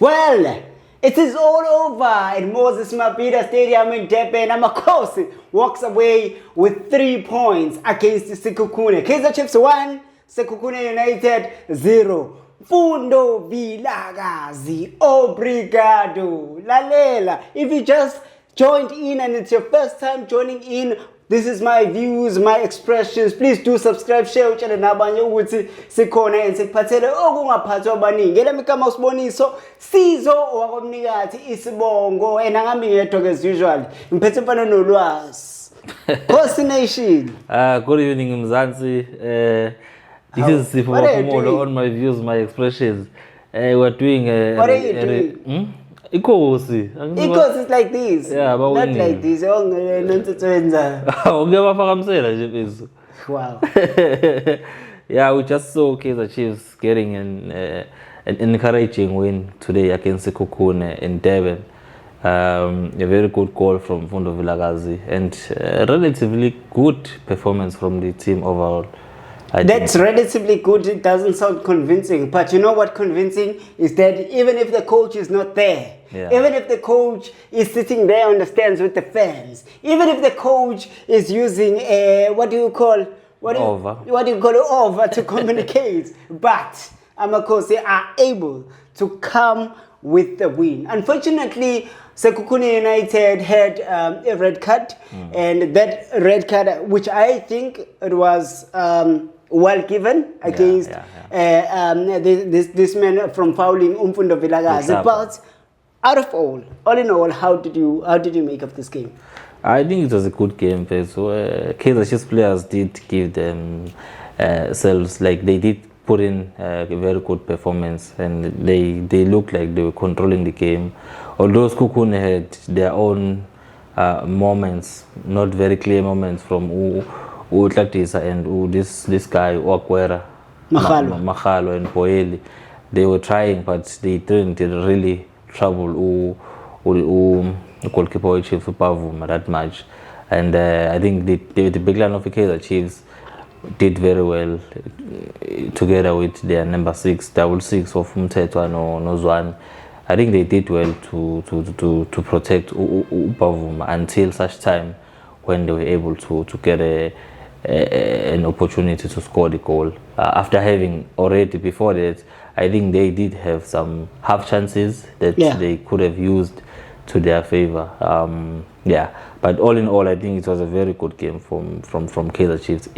Well, it is all over at Moses Mabhida Stadium in Durban. Amakhosi walks away with 3 points against Sekhukhune. Kaizer Chiefs 1, Sekhukhune United 0. Mfundo, Vilakazi, obrigado. Lalela, if you just joined in and it's your first time joining in, this is my views, my expressions. Please do subscribe, share, utshele nabanye ukuthi sikhona and sikuphathele okungaphathwa abaningi. Ngela mikama usiboniso Sizo wakomnikathi isibongo and angami ngedwa as usual. Ngiphethe mfana nolwazi. Khosi Nation. Good evening Mzansi. This is Sifo Wakumolo on my views, my expressions. We're doing what are you doing? Ikosi. Ikosi is like this. Yeah, but not like this. Wow. Yeah, we just saw Kaizer Chiefs getting an encouraging win today against Sekhukhune in Durban. A very good goal from Mfundo Vilakazi and a relatively good performance from the team overall. That's relatively good. It doesn't sound convincing, but you know what convincing is that even if the coach is not there, even if the coach is sitting there on the stands with the fans, even if the coach is using what do you call over to communicate, but Amakhosi are able to come with the win. Unfortunately, Sekhukhune United had a red card, and that red card, which I think it was well given against this man from fouling Mfundo Vilakazi. But out of all in all, how did you make of this game? I think it was a good game. So Kaizer Chiefs players did give themselves they did put in a very good performance, and they looked like they were controlling the game. Although Sekhukhune had their own moments, not very clear moments from Utlatisa and this guy Okwera, Matlou and Poeli. They were trying, but they didn't really trouble goalkeeper Chief Pavuma that much. And I think the big line of the Kaizer Chiefs did very well together with their number 6 of Mtetwa no Zwane. I think they did well to protect Upavuma until such time when they were able to get an opportunity to score the goal. After having already before that, I think they did have some half chances that they could have used to their favor. But all in all, I think it was a very good game from Kaizer Chiefs.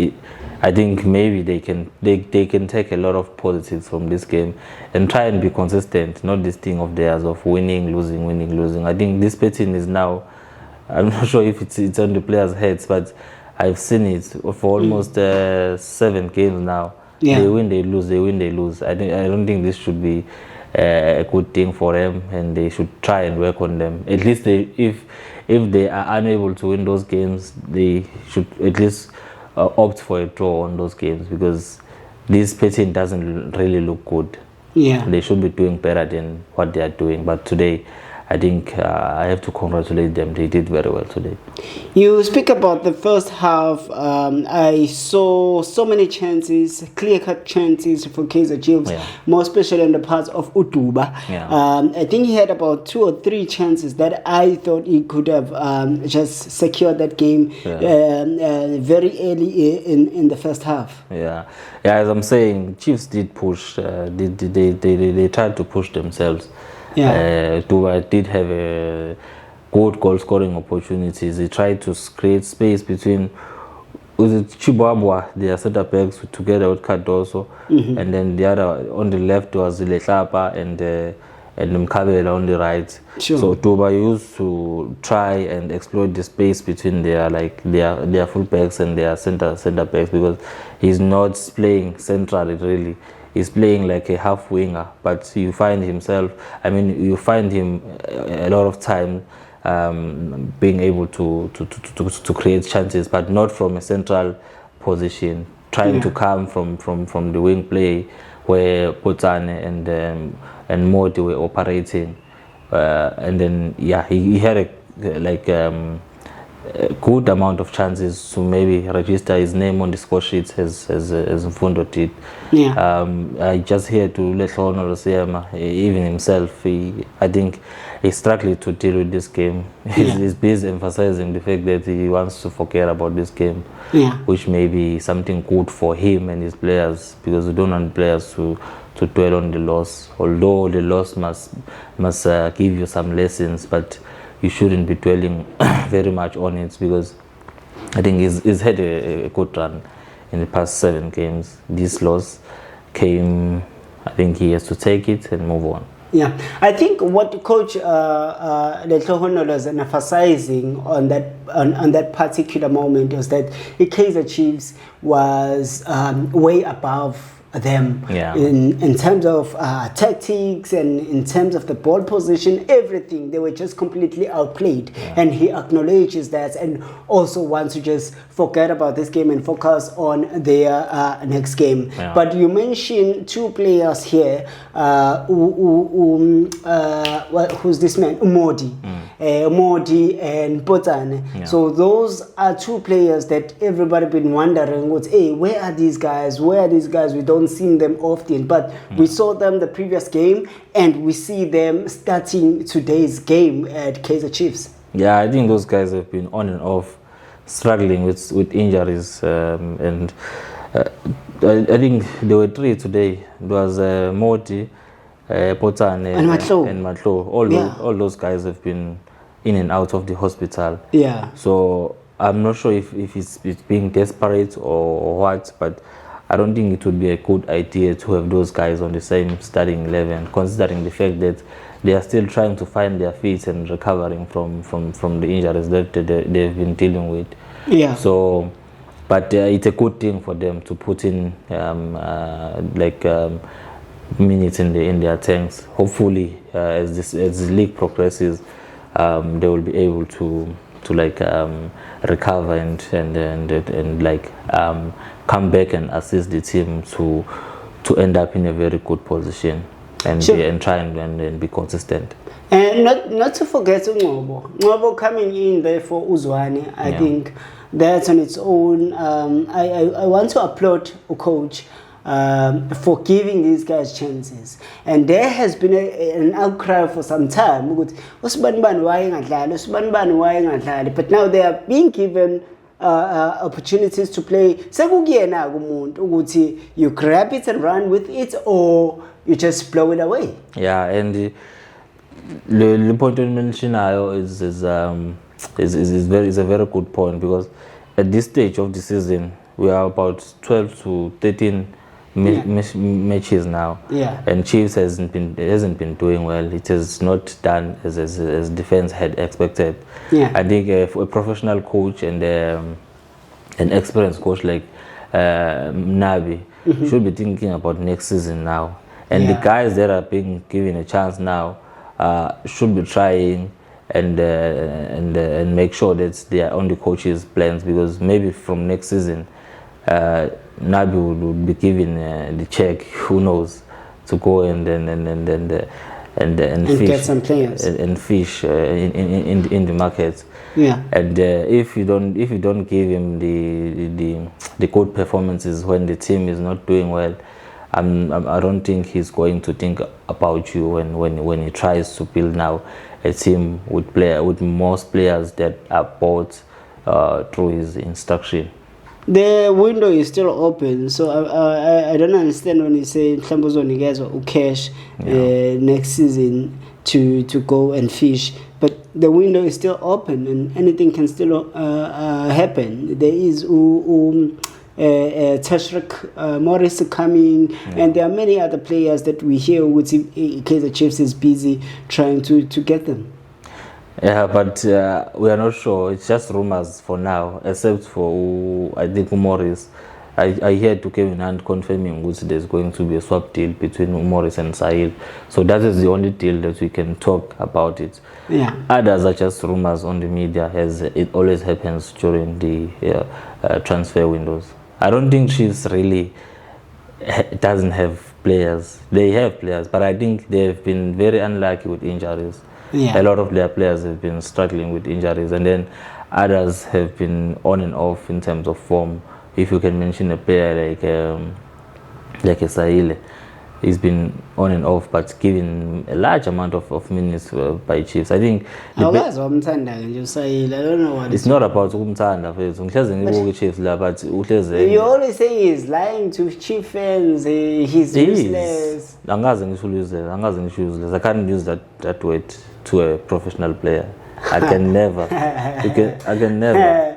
I think maybe they can take a lot of positives from this game and try and be consistent, not this thing of theirs of winning, losing. I think this betting is now, I'm not sure if it's on the players' heads, but I've seen it for almost 7 games now. They win, they lose. I don't think this should be a good thing for them, and they should try and work on them. At least if they are unable to win those games, they should at least opt for a draw on those games, because this betting doesn't really look good. They should be doing better than what they are doing. But today, I think I have to congratulate them. They did very well today. You speak about the first half. I saw so many chances, clear-cut chances for Kaizer Chiefs, more especially on the parts of Utuba. I think he had about 2 or 3 chances that I thought he could have just secured that game very early in the first half. As I'm saying, Chiefs did push. They tried to push themselves. Utuba did have a good goal scoring opportunities. He tried to create space between Chibwabwa, their centre backs, together with Cardoso, and then the other on the left was Lehlapa and Mkabela on the right. So Utuba used to try and exploit the space between their full backs and their centre backs, because he's not playing centrally really. He's playing like a half winger, but you find him a lot of time being able to create chances, but not from a central position, trying to come from the wing play where Potsane and Mmodi were operating, and then he had a good amount of chances to maybe register his name on the score sheets as Mfundo did. Yeah. I just here to let Honorable Siyama, even himself, I think he's struggling to deal with this game. He's busy emphasizing the fact that he wants to forget about this game, which may be something good for him and his players, because we don't want players to dwell on the loss. Although the loss must give you some lessons, but you shouldn't be dwelling very much on it, because I think he's had a good run in the past 7 games. This loss came, I think he has to take it and move on. Yeah, I think what Coach Sekhukhune was emphasizing on that particular moment was that the Kaizer Chiefs was way above them in terms of tactics and in terms of the ball position, everything. They were just completely outplayed, and he acknowledges that and also wants to just forget about this game and focus on their next game. But you mentioned 2 players here. Who's this man? Mmodi. Mmodi and Potsane. So those are 2 players that everybody been wondering, hey, where are these guys? Where are these guys? We don't see them often, but we saw them the previous game, and we see them starting today's game at Kaizer Chiefs. Yeah, I think those guys have been on and off, struggling with injuries, and I think there were 3 today. It was Mmodi, Potsane, and Matlou. All those guys have been in and out of the hospital. Yeah. So I'm not sure if it's being desperate or what, but I don't think it would be a good idea to have those guys on the same starting 11, considering the fact that they are still trying to find their feet and recovering from the injuries that they've been dealing with. Yeah. So, but it's a good thing for them to put in minutes in their tanks. Hopefully, as the league progresses, they will be able to recover and come back and assist the team to end up in a very good position and try and be consistent. And not to forget Ngobo coming in there for Uzwane. I think that's on its own. I want to applaud a coach for giving these guys chances, and there has been an outcry for some time, but now they are being given opportunities to play. You grab it and run with it, or you just blow it away. Yeah, and the point you mentioned now is a very good point, because at this stage of the season we are about 12 to 13 matches now, and Chiefs hasn't been doing well. It has not done as defense had expected. I think a professional coach and an experienced coach like Nabi should be thinking about next season now, and the guys that are being given a chance now should be trying and make sure that they are on the coach's plans, because maybe from next season Nabi will be given the check, who knows, to go and fish, get some players and fish in the market. And if you don't give him the good performances when the team is not doing well, I don't think he's going to think about you when he tries to build now a team with most players that are bought through his instruction. The window is still open, so I don't understand when you say Mhlambuzoni guys will cash next season to go and fish, but the window is still open and anything can still happen. There is Tashrik Morris coming, and there are many other players that we hear with Kaizer Chiefs is busy trying to get them. Yeah, but we are not sure. It's just rumors for now, except for I think Morris. I heard to Kevin Hunt confirming which there's going to be a swap deal between Morris and Sahil. So that is the only deal that we can talk about it. Others are just rumors on the media, as it always happens during the transfer windows. I don't think Chiefs really doesn't have players. They have players, but I think they've been very unlucky with injuries. A lot of their players have been struggling with injuries, and then others have been on and off in terms of form. If you can mention a player like a Sahile, he's been on and off, but given a large amount of minutes by Chiefs. I think I don't know what it's not about ukumthanda fethu. Chiefs la, but you always say he's lying to Chief fans. He's useless. Angaze ngisho useless. I can't use that word to a professional player. I can never. I can never.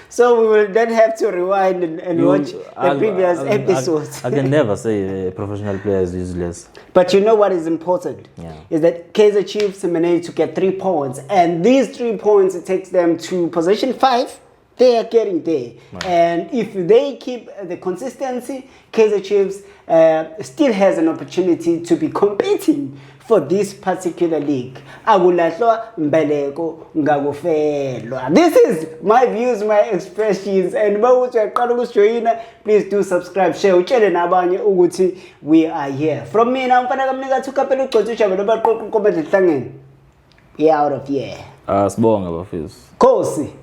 So we will then have to rewind and watch the previous episodes. I can never say a professional player is useless. But you know what is important? Yeah. Is that Kaizer Chiefs managed to get 3 points. And these 3 points, it takes them to position 5. They are getting there. Right. And if they keep the consistency, Kaizer Chiefs still has an opportunity to be competing for this particular league. This is my views, my expressions, and please do subscribe, share, we are here. From me now, we are out of here. Sibonga bafethu. Kosi.